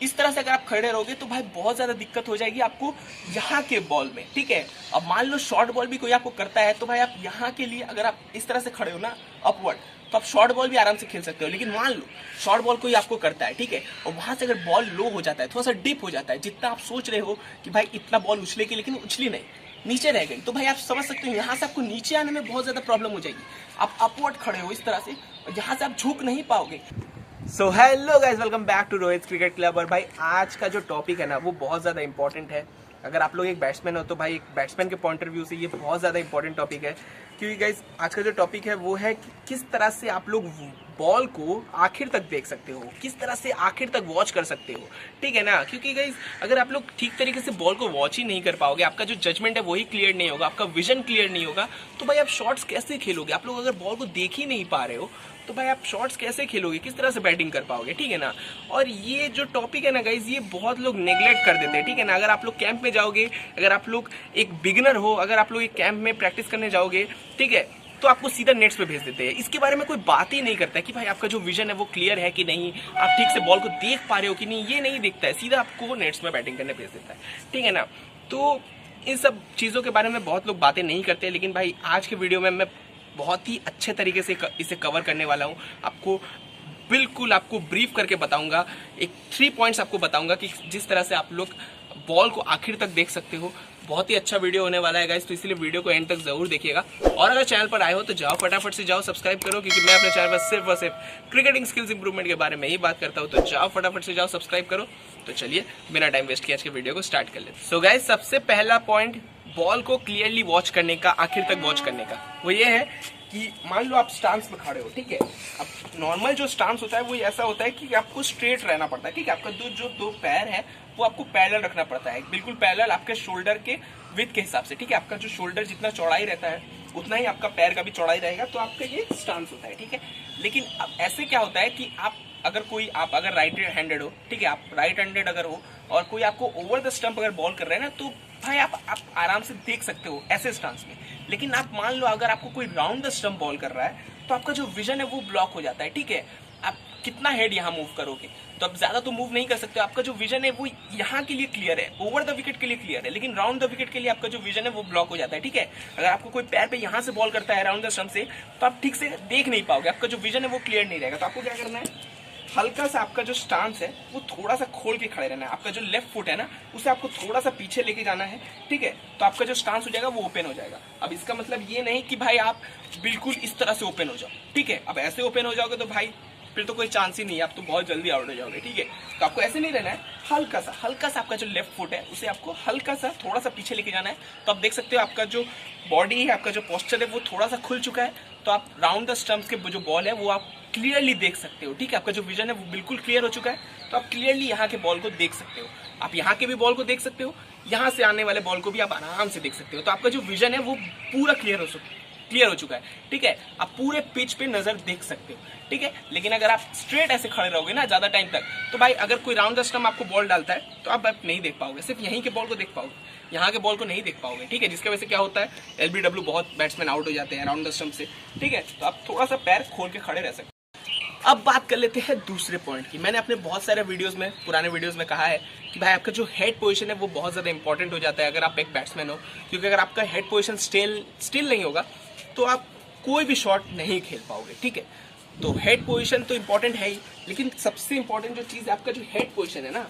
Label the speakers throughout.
Speaker 1: इस तरह से अगर आप खड़े रहोगे तो भाई बहुत ज्यादा दिक्कत हो जाएगी आपको यहाँ के बॉल में, ठीक है। अब मान लो शॉर्ट बॉल भी कोई आपको करता है तो भाई आप यहाँ के लिए अगर आप इस तरह से खड़े हो ना अपवर्ड, तो आप शॉर्ट बॉल भी आराम से खेल सकते हो। लेकिन मान लो शॉर्ट बॉल कोई आपको करता है, ठीक है, और वहां से अगर बॉल लो हो जाता है, थोड़ा सा डीप हो जाता है, जितना आप सोच रहे हो कि भाई इतना बॉल उछलेगी, लेकिन उछली नहीं, नीचे रह गई, तो भाई आप समझ सकते हो यहाँ से आपको नीचे आने में बहुत ज्यादा प्रॉब्लम हो जाएगी। आप अपवर्ड खड़े हो इस तरह से, यहाँ से आप झुक नहीं पाओगे। So hello guys, welcome back to Rohit cricket club. और भाई आज का जो टॉपिक है ना वो बहुत ज़्यादा इंपॉर्टेंट है। अगर आप लोग एक बैट्समैन हो तो भाई एक बैट्समैन के पॉइंट ऑफ व्यू से ये बहुत ज़्यादा इंपॉर्टेंट टॉपिक है, क्योंकि गाइस आज का जो टॉपिक है वो है कि किस तरह से आप लोग बॉल को आखिर तक देख सकते हो, किस तरह से आखिर तक वॉच कर सकते हो, ठीक है ना। क्योंकि गाइस अगर आप लोग ठीक तरीके से बॉल को वॉच ही नहीं कर पाओगे, आपका जो जजमेंट है वही क्लियर नहीं होगा, आपका विजन क्लियर नहीं होगा, तो भाई आप शॉट्स कैसे खेलोगे। आप लोग अगर बॉल को देख ही नहीं पा रहे हो तो भाई आप शॉट्स कैसे खेलोगे, किस तरह से बैटिंग कर पाओगे, ठीक है ना। और ये जो टॉपिक है ना गाइज, ये बहुत लोग नेग्लेक्ट कर देते हैं, ठीक है ना। अगर आप लोग कैंप में जाओगे, अगर आप लोग एक बिगिनर हो, अगर आप लोग एक कैंप में प्रैक्टिस करने जाओगे, ठीक है, तो आपको सीधा नेट्स पे भेज देते हैं। इसके बारे में कोई बात ही नहीं करता है कि भाई आपका जो विजन है वो क्लियर है कि नहीं, आप ठीक से बॉल को देख पा रहे हो कि नहीं, ये नहीं दिखता है, सीधा आपको नेट्स में बैटिंग करने भेज देता है, ठीक है ना। तो इन सब चीज़ों के बारे में बहुत लोग बातें नहीं करते, लेकिन भाई आज के वीडियो में मैं बहुत ही अच्छे तरीके से इसे कवर करने वाला हूँ। आपको बिल्कुल आपको ब्रीफ करके बताऊंगा, एक 3 पॉइंट्स आपको बताऊंगा कि जिस तरह से आप लोग बॉल को आखिर तक देख सकते हो। बहुत ही अच्छा वीडियो होने वाला है गाइस, तो इसलिए वीडियो को एंड तक जरूर देखिएगा। और अगर चैनल पर आए हो तो जाओ फटाफट से जाओ सब्सक्राइब करो, क्योंकि मैं अपने चैनल पर सिर्फ और सिर्फ क्रिकेटिंग स्किल्स इंप्रूवमेंट के बारे में ही बात करता हूँ। तो जाओ फटाफट से जाओ सब्सक्राइब करो। तो चलिए बिना टाइम वेस्ट किए आज के वीडियो को स्टार्ट कर लेते हैं। सो गाइस सबसे पहला पॉइंट बॉल को क्लियरली वॉच करने का, आखिर तक वॉच करने का, वो ये है कि मान लो आप स्टांस में खड़े हो, ठीक है। अब नॉर्मल जो स्टांस होता है वो ऐसा होता है कि आपको स्ट्रेट रहना पड़ता है, ठीक है। आपका जो दो पैर है वो आपको पैरेलल रखना पड़ता है, बिल्कुल पैरेलल आपके शोल्डर के विड्थ के हिसाब से, ठीक है। आपका जो शोल्डर जितना चौड़ाई रहता है उतना ही आपका पैर का भी चौड़ाई रहेगा, तो आपका ये स्टांस होता है, ठीक है। लेकिन अब ऐसे क्या होता है कि आप अगर राइट हैंडेड हो, ठीक है, आप राइट हैंडेड अगर हो और कोई आपको ओवर द स्टंप अगर बॉल कर रहे हैं ना, तो भाई आप आराम से देख सकते हो ऐसे स्टांस में। लेकिन आप मान लो अगर आपको कोई राउंड द स्टंप बॉल कर रहा है तो आपका जो विजन है वो ब्लॉक हो जाता है, ठीक है। आप कितना हेड यहाँ मूव करोगे, तो आप ज्यादा तो मूव नहीं कर सकते। आपका जो विजन है वो यहाँ के लिए क्लियर है, ओवर द विकेट के लिए क्लियर है, लेकिन राउंड द विकेट के लिए आपका जो विजन है वो ब्लॉक हो जाता है, ठीक है। अगर आपको कोई पैर पे यहाँ से बॉल करता है राउंड द स्टंप से, तो आप ठीक से देख नहीं पाओगे, आपका जो विजन है वो क्लियर नहीं रहेगा। तो आपको क्या करना है, हल्का सा आपका जो स्टांस है वो थोड़ा सा खोल के खड़े रहना है। आपका जो लेफ्ट फुट है ना उसे आपको थोड़ा सा पीछे लेके जाना है, ठीक है। तो आपका जो स्टांस हो जाएगा वो ओपन हो जाएगा। अब इसका मतलब ये नहीं कि भाई आप बिल्कुल इस तरह से ओपन हो जाओ, ठीक है। अब ऐसे ओपन हो जाओगे तो भाई फिर तो कोई चांस ही नहीं है, आप तो बहुत जल्दी आउट हो जाओगे, ठीक है। तो आपको ऐसे नहीं रहना है, हल्का सा आपका जो लेफ्ट फुट है उसे आपको हल्का सा थोड़ा सा पीछे लेके जाना है। तो आप देख सकते हो आपका जो बॉडी है, आपका जो पोस्चर है वो थोड़ा सा खुल चुका है। तो आप राउंड द स्टंप्स के जो बॉल है वो आप क्लियरली देख सकते हो, ठीक है। आपका जो विजन है वो बिल्कुल क्लियर हो चुका है, तो आप क्लियरली यहाँ के बॉल को देख सकते हो। आप यहाँ के भी बॉल को देख सकते हो, यहाँ से आने वाले बॉल को भी आप आराम से देख सकते हो। तो आपका जो विजन है वो पूरा क्लियर हो चुका है, ठीक है। आप पूरे पिच पे नजर देख सकते हो, ठीक है। लेकिन अगर आप स्ट्रेट ऐसे खड़े रहोगे ना ज्यादा टाइम तक, तो भाई अगर कोई राउंड द स्टंप आपको बॉल डालता है तो आप नहीं देख पाओगे, सिर्फ यहीं के बॉल को देख पाओगे, यहाँ के बॉल को नहीं देख पाओगे, ठीक है। जिसकी वजह से क्या होता है, LBW बहुत बैट्समैन आउट हो जाते हैं राउंड द स्टंप से, ठीक है। तो आप थोड़ा सा पैर खोल के खड़े रह सकते। अब बात कर लेते हैं दूसरे पॉइंट की। मैंने अपने बहुत सारे वीडियोस में, पुराने वीडियोस में कहा है कि भाई आपका जो हेड पोजीशन है वो बहुत ज़्यादा इंपॉर्टेंट हो जाता है अगर आप एक बैट्समैन हो, क्योंकि अगर आपका हेड पोजीशन स्टिल नहीं होगा तो आप कोई भी शॉट नहीं खेल पाओगे, ठीक है। तो हेड पोजीशन तो इंपॉर्टेंट है ही, लेकिन सबसे इंपॉर्टेंट जो चीज़ है आपका जो हेड पोजीशन है ना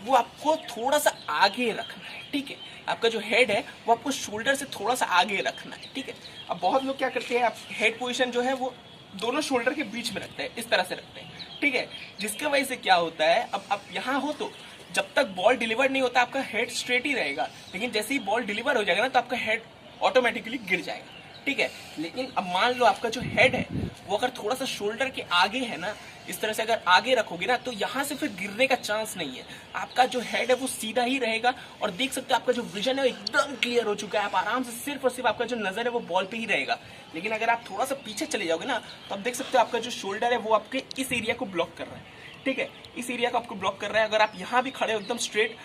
Speaker 1: वो आपको थोड़ा सा आगे रखना है, ठीक है। आपका जो हेड है वो आपको शोल्डर से थोड़ा सा आगे रखना है, ठीक है। अब बहुत लोग क्या करते हैं, आप हेड पोजीशन जो है वो दोनों शोल्डर के बीच में रखते हैं, इस तरह से रखते हैं, ठीक है। जिसके वजह से क्या होता है, अब आप यहाँ हो तो जब तक बॉल डिलीवर नहीं होता आपका हेड स्ट्रेट ही रहेगा, लेकिन जैसे ही बॉल डिलीवर हो जाएगा ना तो आपका हेड ऑटोमेटिकली गिर जाएगा, ठीक है। लेकिन अब मान लो आपका जो हेड है वो अगर थोड़ा सा शोल्डर के आगे है ना, इस तरह से अगर आगे रखोगे ना तो यहाँ से फिर गिरने का चांस नहीं है। आपका जो हेड है वो सीधा ही रहेगा और देख सकते हो आपका जो विजन है वो एकदम क्लियर हो चुका है। आप आराम से सिर्फ और सिर्फ आपका जो नजर है वो बॉल पे ही रहेगा। लेकिन अगर आप थोड़ा सा पीछे चले जाओगे ना तो आप देख सकते हो आपका जो शोल्डर है वो आपके इस एरिया को ब्लॉक कर रहा है, ठीक है। इस एरिया को आपको ब्लॉक कर रहा है। अगर आप यहाँ भी खड़े हो एकदम स्ट्रेट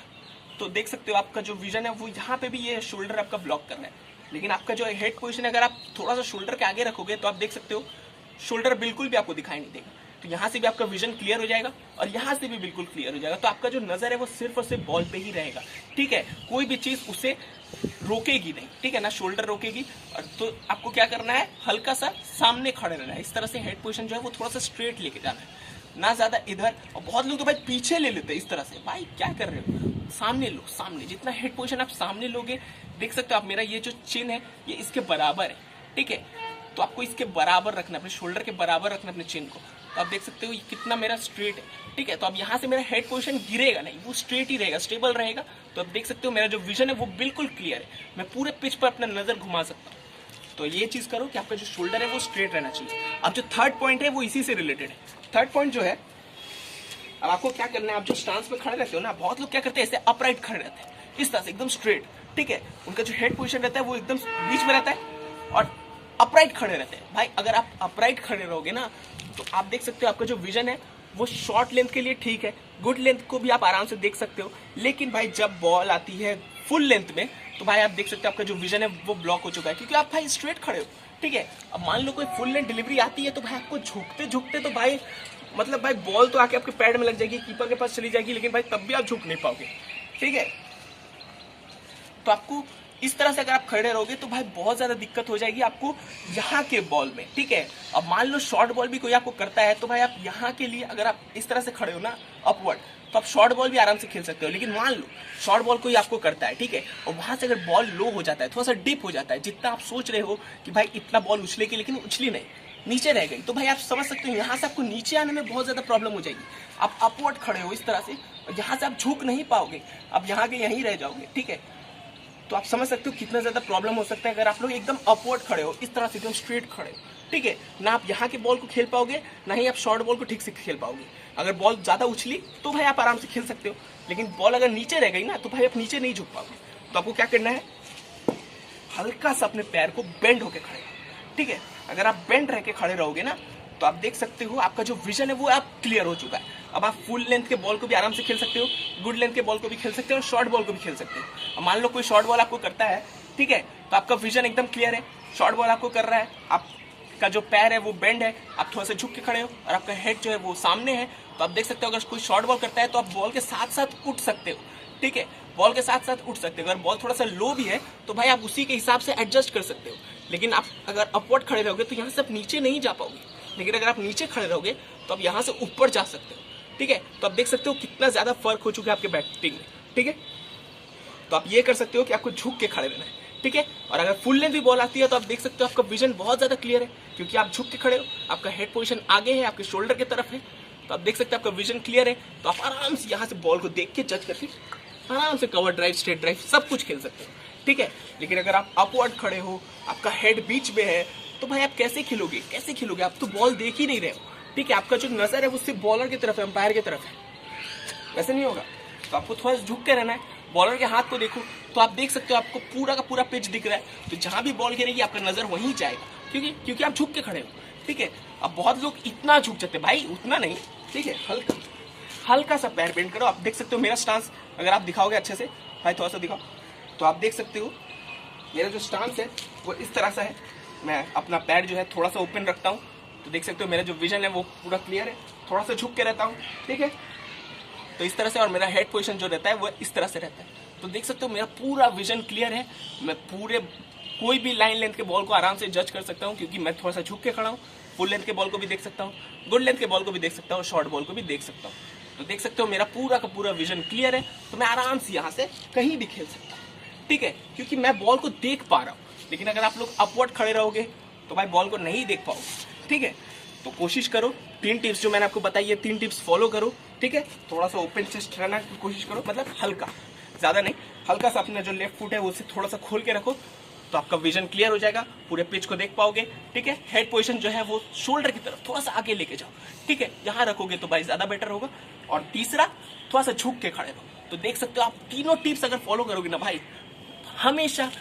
Speaker 1: तो देख सकते हो आपका जो विजन है वो यहाँ पे भी ये शोल्डर आपका ब्लॉक कर रहा है। लेकिन आपका जो हेड पोजीशन है अगर आप थोड़ा सा शोल्डर के आगे रखोगे तो आप देख सकते हो शोल्डर बिल्कुल भी आपको दिखाई नहीं देगा, तो यहाँ से भी आपका विजन क्लियर हो जाएगा और यहाँ से भी बिल्कुल क्लियर हो जाएगा। तो आपका जो नजर है वो सिर्फ और सिर्फ बॉल पे ही रहेगा, ठीक है। कोई भी चीज उसे रोकेगी नहीं, ठीक है ना, शोल्डर रोकेगी। और तो आपको क्या करना है, हल्का सा सामने खड़े रहना है, इस तरह से हेड पोजीशन जो है वो थोड़ा सा स्ट्रेट लेके जाना है, ना ज्यादा इधर। और बहुत लोग तो भाई पीछे ले लेते हैं इस तरह से, भाई क्या कर रहे हो, सामने लो, सामने। जितना हेड पोजीशन आप सामने लोगे, देख सकते हो आप, मेरा ये जो चिन है ये इसके बराबर है, ठीक है। तो आपको इसके बराबर रखना है, अपने शोल्डर के बराबर रखना है अपने चिन को। तो आप देख सकते हो ये कितना मेरा स्ट्रेट है, ठीक है। तो अब यहाँ से मेरा हेड पोजीशन गिरेगा नहीं, वो स्ट्रेट ही रहेगा, स्टेबल रहेगा। तो आप देख सकते हो मेरा जो विजन है वो बिल्कुल क्लियर है, मैं पूरे पिच पर अपना नजर घुमा सकता हूँ। तो ये चीज करो कि आपका जो शोल्डर है वो स्ट्रेट रहना चाहिए। अब जो थर्ड पॉइंट है वो इसी से रिलेटेड है। थर्ड पॉइंट जो है, अब आपको क्या करना है, आप जो स्टांस में खड़े रहते हो ना, बहुत लोग क्या करते हैं, ऐसे अपराइट खड़े रहते हैं इस तरह से एकदम स्ट्रेट, ठीक है। उनका जो हेड पोजीशन रहता है वो एकदम बीच में रहता है और अपराइट खड़े रहते हैं। भाई अगर आप अपराइट खड़े रहोगे ना, तो आप देख सकते हो आपका जो विजन है वो शॉर्ट लेंथ के लिए ठीक है, गुड लेंथ को भी आप आराम से देख सकते हो। लेकिन भाई जब बॉल आती है फुल लेंथ में, तो भाई आप देख सकते हो आपका जो विजन है वो ब्लॉक हो चुका है, क्योंकि आप भाई स्ट्रेट खड़े हो, ठीक है। अब मान लो कोई फुल लेंथ डिलीवरी आती है, तो भाई आपको झुकते झुकते तो भाई मतलब भाई बॉल तो आके आपके पैड में लग जाएगी, कीपर के पास चली जाएगी, लेकिन भाई तब भी आप झुक नहीं पाओगे, ठीक है। तो आपको इस तरह से अगर आप खड़े रहोगे तो भाई बहुत ज्यादा दिक्कत हो जाएगी आपको यहाँ के बॉल में, ठीक है। अब मान लो शॉर्ट बॉल भी कोई आपको करता है, तो भाई आप यहाँ के लिए अगर आप इस तरह से खड़े हो ना अपवर्ड, तो आप शॉर्ट बॉल भी आराम से खेल सकते हो। लेकिन मान लो शॉर्ट बॉल कोई आपको करता है, ठीक है, और वहां से अगर बॉल लो हो जाता है, थोड़ा सा डीप हो जाता है, जितना आप सोच रहे हो कि भाई इतना बॉल उछलेगी, लेकिन उछली नहीं, नीचे रह गई, तो भाई आप समझ सकते हो यहाँ से आपको नीचे आने में बहुत ज्यादा प्रॉब्लम हो जाएगी। आप अपवर्ड खड़े हो इस तरह से, और यहाँ से आप झुक नहीं पाओगे, आप यहाँ के यहीं रह जाओगे, ठीक है। तो आप समझ सकते हो कितना ज्यादा प्रॉब्लम हो सकता है अगर आप लोग एकदम अपवर्ड खड़े हो, इस तरह से एकदम स्ट्रेट खड़े हो, ठीक है। ना आप यहाँ के बॉल को खेल पाओगे, ना ही आप शॉर्ट बॉल को ठीक से खेल पाओगे। अगर बॉल ज्यादा उछली तो भाई आप आराम से खेल सकते हो, लेकिन बॉल अगर नीचे रह गई ना, तो भाई आप नीचे नहीं झुक पाओगे। तो आपको क्या करना है, हल्का सा अपने पैर को बेंड होके खड़े, ठीक है। अगर आप बेंड रह के खड़े रहोगे ना, तो आप देख सकते हो आपका जो विजन है वो आप क्लियर हो चुका है। अब आप फुल लेंथ के बॉल को भी आराम से खेल सकते हो, गुड लेंथ के बॉल को भी खेल सकते हो, और शॉर्ट बॉल को भी खेल सकते हो। अब मान लो कोई शॉर्ट बॉल आपको करता है, ठीक है, तो आपका विजन एकदम क्लियर है, शॉर्ट बॉल आपको कर रहा है, आपका जो पैर है वो बेंड है, आप थोड़ा सा झुक के खड़े हो, और आपका हेड जो है वो सामने है। तो आप देख सकते हो अगर कोई शॉर्ट बॉल करता है तो आप बॉल के साथ साथ उठ सकते हो, ठीक है, बॉल के साथ साथ उठ सकते हो। अगर बॉल थोड़ा सा लो भी है तो भाई आप उसी के हिसाब से एडजस्ट कर सकते हो। लेकिन आप अगर अपवर्ड खड़े रहोगे तो यहाँ से आप नीचे नहीं जा पाओगे, लेकिन अगर आप नीचे खड़े रहोगे तो आप यहाँ से ऊपर जा सकते हो, ठीक है। तो आप देख सकते हो कितना ज्यादा फर्क हो चुका है आपके बैटिंग में, ठीक है। तो आप ये कर सकते हो कि आपको झुक के खड़े रहना है, ठीक है। और अगर फुल लेंथ भी बॉल आती है तो आप देख सकते हो आपका विजन बहुत ज्यादा क्लियर है, क्योंकि आप झुक के खड़े हो, आपका हेड पोजीशन आगे है, आपके शोल्डर की तरफ है। तो आप देख सकते हो आपका विजन क्लियर है, तो आप आराम से यहाँ से बॉल को देख के जज करके आराम से कवर ड्राइव, स्ट्रेट ड्राइव सब कुछ खेल सकते हो, ठीक है। लेकिन अगर आप अपवर्ड खड़े हो, आपका हेड बीच में है, तो भाई आप कैसे खेलोगे, कैसे खेलोगे, आप तो बॉल देख ही नहीं रहे हो, ठीक है। आपका जो नजर है वो सिर्फ बॉलर की तरफ है, अंपायर की तरफ है, वैसे नहीं होगा। तो आपको थोड़ा झुक के रहना है, बॉलर के हाथ को देखो, तो आप देख सकते हो आपको पूरा का पूरा पिच दिख रहा है, तो जहां भी बॉल गिरेगी आपका नजर वहीं जाएगा, क्योंकि आप झुक के खड़े हो, ठीक है। अब बहुत लोग इतना झुक जाते हैं, भाई उतना नहीं, ठीक है, हल्का सा पैर बेंड करो। आप देख सकते हो मेरा स्टांस, अगर आप दिखाओगे अच्छे से, भाई थोड़ा सा दिखाओ, तो आप देख सकते हो मेरा जो स्टांस है वो इस तरह सा है। मैं अपना पैर जो है थोड़ा सा ओपन रखता हूँ, तो देख सकते हो मेरा जो विजन है वो पूरा क्लियर है, थोड़ा सा झुक के रहता हूँ, ठीक है। तो इस तरह से, और मेरा हेड पोजीशन जो रहता है वो इस तरह से रहता है। तो देख सकते हो मेरा पूरा विजन क्लियर है, मैं पूरे कोई भी लाइन लेंथ के बॉल को आराम से जज कर सकता हूँ, क्योंकि मैं थोड़ा सा झुक के खड़ा हूँ। फुल लेंथ के बॉल को भी देख सकता हूँ, गुड लेंथ के बॉल को भी देख सकता हूँ, शॉर्ट बॉल को भी देख सकता हूँ। तो देख सकते हो मेरा पूरा का पूरा विजन क्लियर है, तो मैं आराम से यहाँ से कहीं भी खेल सकता हूँ, ठीक है, क्योंकि मैं बॉल को देख पा रहा हूँ। लेकिन अगर आप लोग अपवर्ड खड़े रहोगे तो भाई बॉल को नहीं देख पाओगे, ठीक है। तो कोशिश करो, 3 टिप्स जो मैंने आपको बताई है, 3 टिप्स फॉलो करो, ठीक है। थोड़ा सा ओपन चेस्ट रहना की कोशिश करो, मतलब हल्का, ज्यादा नहीं, हल्का सा अपना जो लेफ्ट फुट है उसे थोड़ा सा खोल के रखो, तो आपका विजन क्लियर हो जाएगा, पूरे पिच को देख पाओगे, ठीक है। हेड पोजीशन जो है वो शोल्डर की तरफ थोड़ा सा आगे लेके जाओ, ठीक है, यहाँ रखोगे तो भाई ज्यादा बेटर होगा। और तीसरा, थोड़ा सा झुक के खड़े रहो। तो देख सकते हो आप तीनों टिप्स अगर फॉलो करोगे ना भाई, हमेशा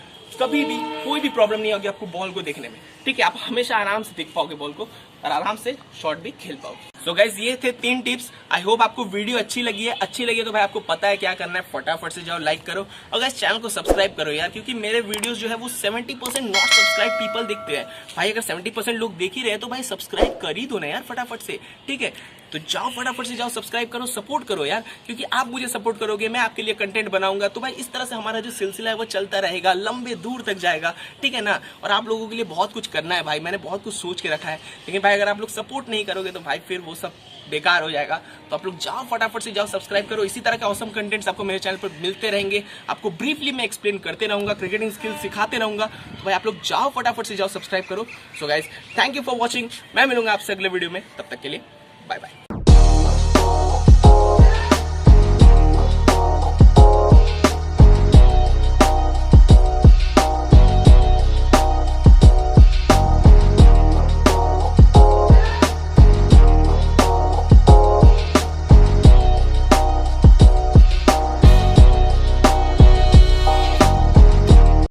Speaker 1: कभी भी कोई भी प्रॉब्लम नहीं होगी आपको बॉल को देखने में, ठीक है, आप हमेशा आराम से देख पाओगे बॉल को और आराम से शॉट भी खेल पाओगे। सो गाइज ये थे 3 टिप्स। आई होप आपको वीडियो अच्छी लगी है। अच्छी लगी है तो भाई आपको पता है क्या करना है, फटाफट से जाओ लाइक करो और गाइज चैनल को सब्सक्राइब करो यार, क्योंकि मेरे वीडियोस जो है वो 70% नॉट सब्सक्राइब पीपल देखते हैं भाई। अगर 70% लोग देख ही रहे हैं तो भाई सब्सक्राइब कर ही दो ना यार फटाफट से, ठीक है। तो जाओ फटाफट से जाओ सब्सक्राइब करो, सपोर्ट करो यार, क्योंकि आप मुझे सपोर्ट करोगे, मैं आपके लिए कंटेंट बनाऊंगा। तो भाई इस तरह से हमारा जो सिलसिला है वो चलता रहेगा, लंबे दूर तक जाएगा, ठीक है ना। और आप लोगों के लिए बहुत कुछ करना है भाई, मैंने बहुत कुछ सोच के रखा है, लेकिन भाई अगर आप लोग सपोर्ट नहीं करोगे तो भाई फिर वो सब बेकार हो जाएगा। तो आप लोग जाओ फटाफट से जाओ सब्सक्राइब करो। इसी तरह के ऑसम कंटेंट्स आपको मेरे चैनल पर मिलते रहेंगे। आपको ब्रीफली मैं एक्सप्लेन करते रहूंगा, क्रिकेटिंग स्किल्स सिखाते रहूंगा। तो भाई आप लोग जाओ फटाफट से जाओ सब्सक्राइब करो। So guys thank you for watching. मैं मिलूंगा आपसे अगले वीडियो में, तब तक के लिए बाय बाय।